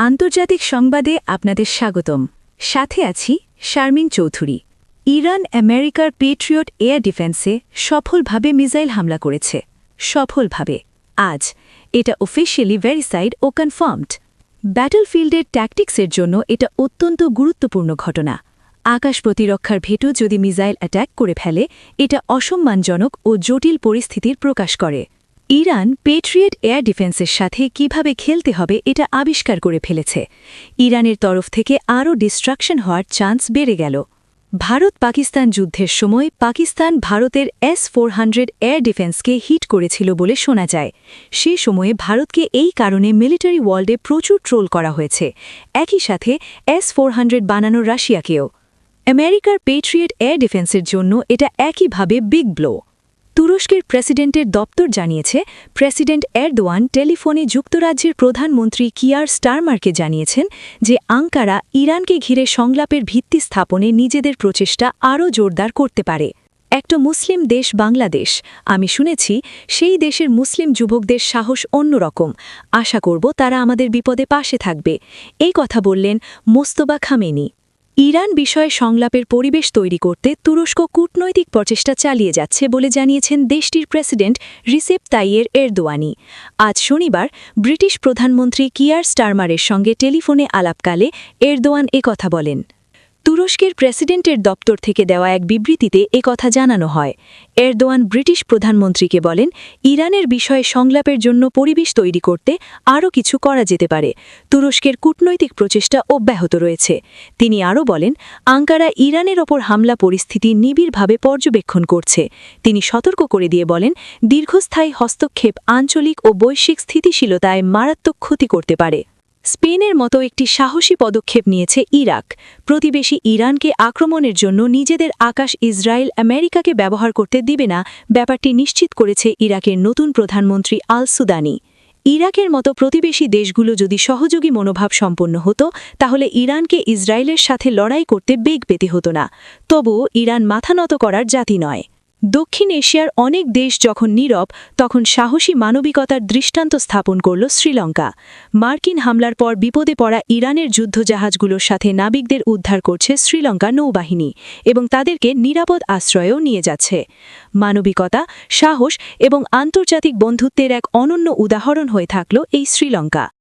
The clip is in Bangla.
আন্তর্জাতিক সংবাদে আপনাদের স্বাগতম। সাথে আছি শারমিন চৌধুরী। ইরান আমেরিকার পেট্রিয়ট এয়ার ডিফেন্সে সফলভাবে মিসাইল হামলা করেছে। সফলভাবে। আজ এটা অফিসিয়ালি ভেরিফাইড ও কনফার্মড। ব্যাটলফিল্ডের ট্যাকটিক্সের জন্য এটা অত্যন্ত গুরুত্বপূর্ণ ঘটনা। আকাশ প্রতিরক্ষার ভেটো যদি মিসাইল অ্যাট্যাক করে ফেলে, এটা অসম্মানজনক ও জটিল পরিস্থিতির প্রকাশ করে। ইরান পেট্রিয়ট এয়ার ডিফেন্সের সাথে কিভাবে খেলতে হবে এটা আবিষ্কার করে ফেলেছে। ইরানের তরফ থেকে আরও ডিস্ট্রাকশন হওয়ার চান্স বেড়ে গেল। ভারত-পাকিস্তান যুদ্ধের সময় পাকিস্তান ভারতের S-400 এয়ার ডিফেন্সকে হিট করেছিল বলে শোনা যায়। সে সময়ে ভারতকে এই কারণে মিলিটারি ওয়ার্ল্ডে প্রচুর ট্রোল করা হয়েছে, একই সাথে S-400 বানানো রাশিয়াকেও। আমেরিকার পেট্রিয়ট এয়ার ডিফেন্সের জন্য এটা একইভাবে বিগ ব্লো। তুরস্কের প্রেসিডেন্টের দপ্তর জানিয়েছে, প্রেসিডেন্ট এরদোয়ান টেলিফোনে যুক্তরাজ্যের প্রধানমন্ত্রী কিয়ার স্টারমারকে জানিয়েছেন যে আঙ্কারা ইরানকে ঘিরে সংলাপের ভিত্তি স্থাপনে নিজেদের প্রচেষ্টা আরও জোরদার করতে পারে। একটা মুসলিম দেশ বাংলাদেশ, আমি শুনেছি সেই দেশের মুসলিম যুবকদের সাহস অন্যরকম। আশা করব তারা আমাদের বিপদে পাশে থাকবে, এই কথা বললেন মোস্তফা খামেনি। ইরান বিষয়ে সংলাপের পরিবেশ তৈরি করতে তুরস্ক কূটনৈতিক প্রচেষ্টা চালিয়ে যাচ্ছে বলে জানিয়েছেন দেশটির প্রেসিডেন্ট রিসেপ তাইয়ের এরদোয়ানি। আজ শনিবার ব্রিটিশ প্রধানমন্ত্রী কিয়ার স্টারমারের সঙ্গে টেলিফোনে আলাপকালে এরদোয়ান কথা বলেন। তুরস্কের প্রেসিডেন্টের দপ্তর থেকে দেওয়া এক বিবৃতিতে কথা জানানো হয়। এরদোয়ান ব্রিটিশ প্রধানমন্ত্রীকে বলেন, ইরানের বিষয়ে সংলাপের জন্য পরিবেশ তৈরি করতে আরও কিছু করা যেতে পারে। তুরস্কের কূটনৈতিক প্রচেষ্টা অব্যাহত রয়েছে। তিনি আরও বলেন, আঙ্কারা ইরানের ওপর হামলা পরিস্থিতি নিবিড়ভাবে পর্যবেক্ষণ করছে। তিনি সতর্ক করে দিয়ে বলেন, দীর্ঘস্থায়ী হস্তক্ষেপ আঞ্চলিক ও বৈশ্বিক স্থিতিশীলতায় মারাত্মক ক্ষতি করতে পারে। স্পেনের মতো একটি সাহসী পদক্ষেপ নিয়েছে ইরাক। প্রতিবেশী ইরানকে আক্রমণের জন্য নিজেদের আকাশ ইসরায়েল আমেরিকাকে ব্যবহার করতে দিবে না, ব্যাপারটি নিশ্চিত করেছে ইরাকের নতুন প্রধানমন্ত্রী আল সুদানি। ইরাকের মতো প্রতিবেশী দেশগুলো যদি সহযোগী মনোভাব সম্পন্ন হতো, তাহলে ইরানকে ইসরায়েলের সাথে লড়াই করতে বেগ পেতে হতো না। তবুও ইরান মাথা নত করার জাতি নয়। দক্ষিণ এশিয়ার অনেক দেশ যখন নীরব, তখন সাহসী মানবিকতার দৃষ্টান্ত স্থাপন করল শ্রীলঙ্কা। মার্কিন হামলার পর বিপদে পড়া ইরানের যুদ্ধজাহাজগুলোর সাথে নাবিকদের উদ্ধার করছে শ্রীলঙ্কা নৌবাহিনী এবং তাদেরকে নিরাপদ আশ্রয়েও নিয়ে যাচ্ছে। মানবিকতা, সাহস এবং আন্তর্জাতিক বন্ধুত্বের এক অনন্য উদাহরণ হয়ে থাকল এই শ্রীলঙ্কা।